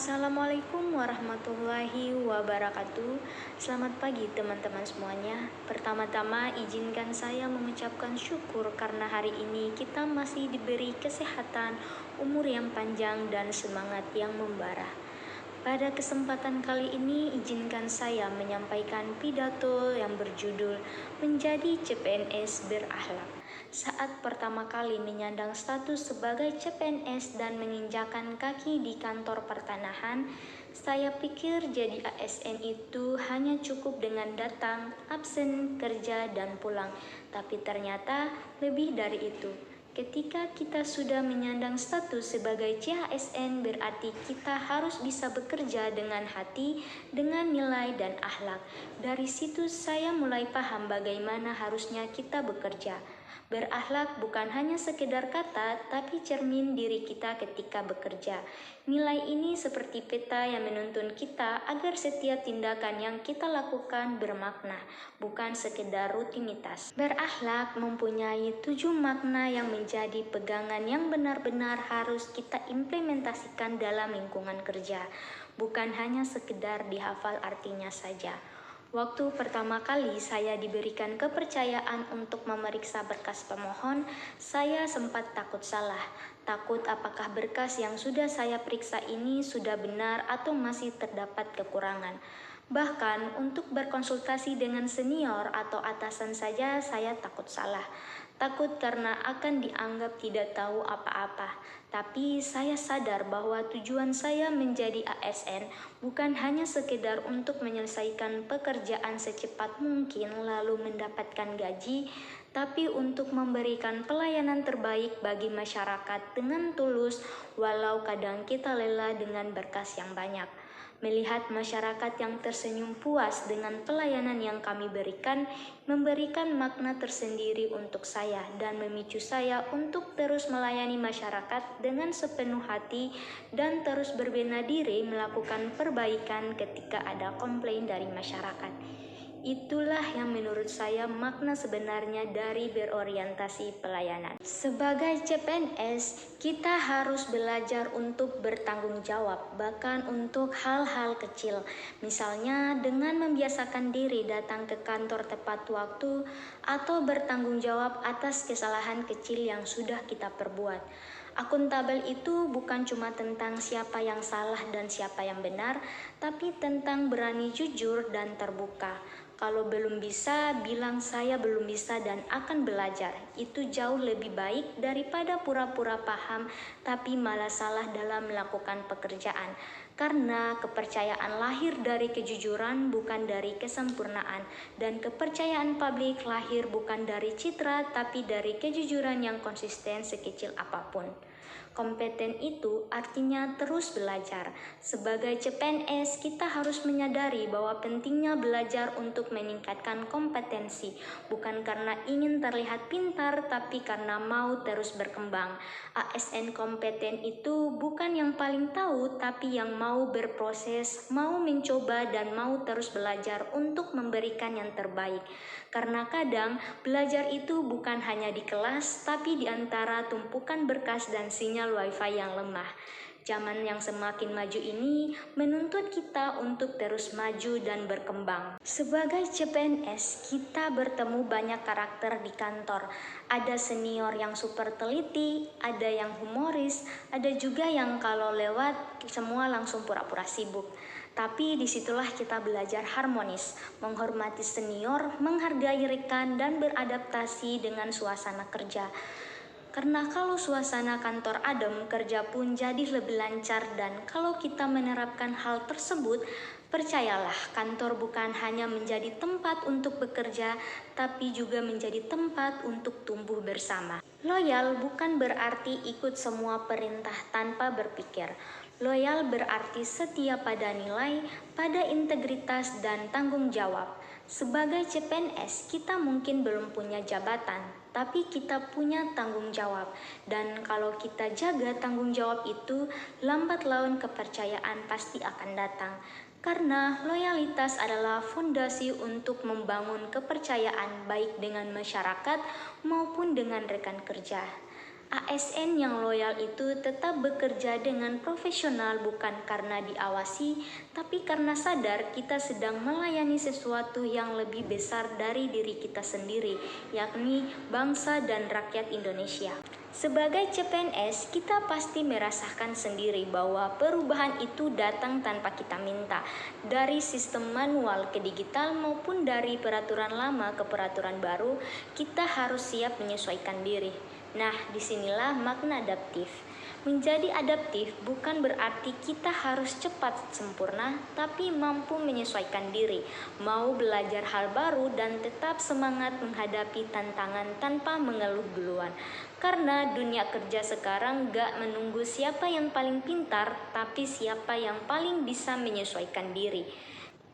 Assalamualaikum warahmatullahi wabarakatuh. Selamat pagi teman-teman semuanya. Pertama-tama izinkan saya mengucapkan syukur karena hari ini kita masih diberi kesehatan, umur yang panjang dan semangat yang membara. Pada kesempatan kali ini izinkan saya menyampaikan pidato yang berjudul Menjadi CPNS Berakhlak. Saat pertama kali menyandang status sebagai CPNS dan menginjakan kaki di kantor pertanahan, saya pikir jadi ASN itu hanya cukup dengan datang, absen, kerja, dan pulang. Tapi ternyata lebih dari itu. Ketika kita sudah menyandang status sebagai CHSN, berarti kita harus bisa bekerja dengan hati, dengan nilai dan akhlak. Dari situ saya mulai paham bagaimana harusnya kita bekerja. Berakhlak bukan hanya sekedar kata, tapi cermin diri kita ketika bekerja. Nilai ini seperti peta yang menuntun kita agar setiap tindakan yang kita lakukan bermakna, bukan sekedar rutinitas. Berakhlak mempunyai 7 makna yang menjadi pegangan yang benar-benar harus kita implementasikan dalam lingkungan kerja, bukan hanya sekedar dihafal artinya saja. Waktu pertama kali saya diberikan kepercayaan untuk memeriksa berkas pemohon, saya sempat takut salah. Takut apakah berkas yang sudah saya periksa ini sudah benar atau masih terdapat kekurangan. Bahkan untuk berkonsultasi dengan senior atau atasan saja saya takut salah. Takut karena akan dianggap tidak tahu apa-apa. Tapi saya sadar bahwa tujuan saya menjadi ASN bukan hanya sekedar untuk menyelesaikan pekerjaan secepat mungkin lalu mendapatkan gaji, tapi untuk memberikan pelayanan terbaik bagi masyarakat dengan tulus walau kadang kita lelah dengan berkas yang banyak. Melihat masyarakat yang tersenyum puas dengan pelayanan yang kami berikan, memberikan makna tersendiri untuk saya dan memicu saya untuk terus melayani masyarakat dengan sepenuh hati dan terus berbenah diri melakukan perbaikan ketika ada komplain dari masyarakat. Itulah yang menurut saya makna sebenarnya dari berorientasi pelayanan. Sebagai CPNS, kita harus belajar untuk bertanggung jawab, bahkan untuk hal-hal kecil. Misalnya dengan membiasakan diri datang ke kantor tepat waktu atau bertanggung jawab atas kesalahan kecil yang sudah kita perbuat. Akuntabel itu bukan cuma tentang siapa yang salah dan siapa yang benar, tapi tentang berani jujur dan terbuka. Kalau belum bisa, bilang saya belum bisa dan akan belajar. Itu jauh lebih baik daripada pura-pura paham tapi malah salah dalam melakukan pekerjaan. Karena kepercayaan lahir dari kejujuran bukan dari kesempurnaan. Dan kepercayaan publik lahir bukan dari citra tapi dari kejujuran yang konsisten sekecil apapun. Kompeten itu artinya terus belajar. Sebagai CPNS, kita harus menyadari bahwa pentingnya belajar untuk meningkatkan kompetensi, bukan karena ingin terlihat pintar, tapi karena mau terus berkembang. ASN kompeten itu bukan yang paling tahu, tapi yang mau berproses, mau mencoba, dan mau terus belajar untuk memberikan yang terbaik. Karena kadang belajar itu bukan hanya di kelas, tapi di antara tumpukan berkas dan sinyal wifi yang lemah. Zaman yang semakin maju ini menuntut kita untuk terus maju dan berkembang. Sebagai CPNS, kita bertemu banyak karakter di kantor. Ada senior yang super teliti, ada yang humoris, ada juga yang kalau lewat semua langsung pura-pura sibuk. Tapi disitulah kita belajar harmonis, menghormati senior, menghargai rekan, dan beradaptasi dengan suasana kerja. Karena kalau suasana kantor adem, kerja pun jadi lebih lancar dan kalau kita menerapkan hal tersebut, percayalah kantor bukan hanya menjadi tempat untuk bekerja, tapi juga menjadi tempat untuk tumbuh bersama. Loyal bukan berarti ikut semua perintah tanpa berpikir. Loyal berarti setia pada nilai, pada integritas dan tanggung jawab. Sebagai CPNS, kita mungkin belum punya jabatan, tapi kita punya tanggung jawab. Dan kalau kita jaga tanggung jawab itu, lambat laun kepercayaan pasti akan datang. Karena loyalitas adalah fondasi untuk membangun kepercayaan baik dengan masyarakat maupun dengan rekan kerja. ASN yang loyal itu tetap bekerja dengan profesional bukan karena diawasi, tapi karena sadar kita sedang melayani sesuatu yang lebih besar dari diri kita sendiri, yakni bangsa dan rakyat Indonesia. Sebagai CPNS, kita pasti merasakan sendiri bahwa perubahan itu datang tanpa kita minta, dari sistem manual ke digital maupun dari peraturan lama ke peraturan baru, kita harus siap menyesuaikan diri. Nah, disinilah makna adaptif. Menjadi adaptif bukan berarti kita harus cepat sempurna, tapi mampu menyesuaikan diri, mau belajar hal baru dan tetap semangat menghadapi tantangan tanpa mengeluh duluan. Karena dunia kerja sekarang gak menunggu siapa yang paling pintar, tapi siapa yang paling bisa menyesuaikan diri.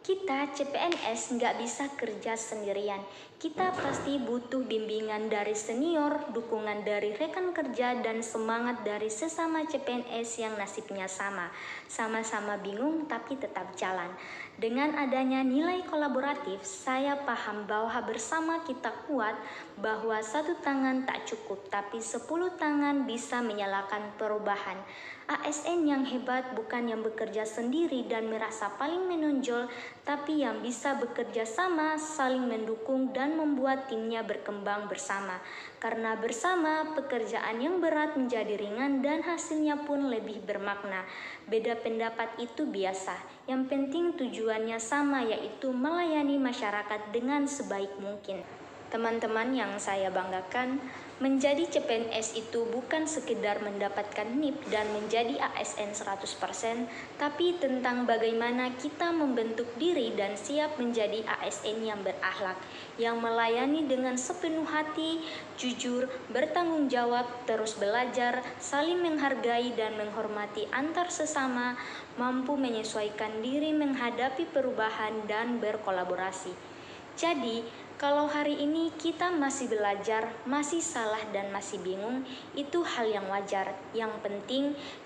Kita CPNS nggak bisa kerja sendirian. Kita pasti butuh bimbingan dari senior, dukungan dari rekan kerja, dan semangat dari sesama CPNS yang nasibnya sama. Sama-sama bingung tapi tetap jalan. Dengan adanya nilai kolaboratif, saya paham bahwa bersama kita kuat, bahwa satu tangan tak cukup, tapi 10 tangan bisa menyalakan perubahan. ASN yang hebat bukan yang bekerja sendiri dan merasa paling menonjol, tapi yang bisa bekerja sama, saling mendukung dan membuat timnya berkembang bersama. Karena bersama, pekerjaan yang berat menjadi ringan dan hasilnya pun lebih bermakna. Beda pendapat itu biasa, yang penting tujuannya sama, yaitu melayani masyarakat dengan sebaik mungkin. Teman-teman yang saya banggakan, menjadi CPNS itu bukan sekedar mendapatkan NIP dan menjadi ASN 100%, tapi tentang bagaimana kita membentuk diri dan siap menjadi ASN yang berakhlak, yang melayani dengan sepenuh hati, jujur, bertanggung jawab, terus belajar, saling menghargai dan menghormati antar sesama, mampu menyesuaikan diri menghadapi perubahan dan berkolaborasi. Jadi, kalau hari ini kita masih belajar, masih salah dan masih bingung, itu hal yang wajar. Yang penting,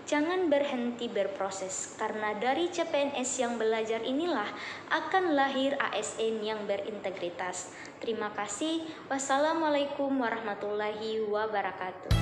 jangan berhenti berproses. Karena dari CPNS yang belajar inilah akan lahir ASN yang berintegritas. Terima kasih. Wassalamualaikum warahmatullahi wabarakatuh.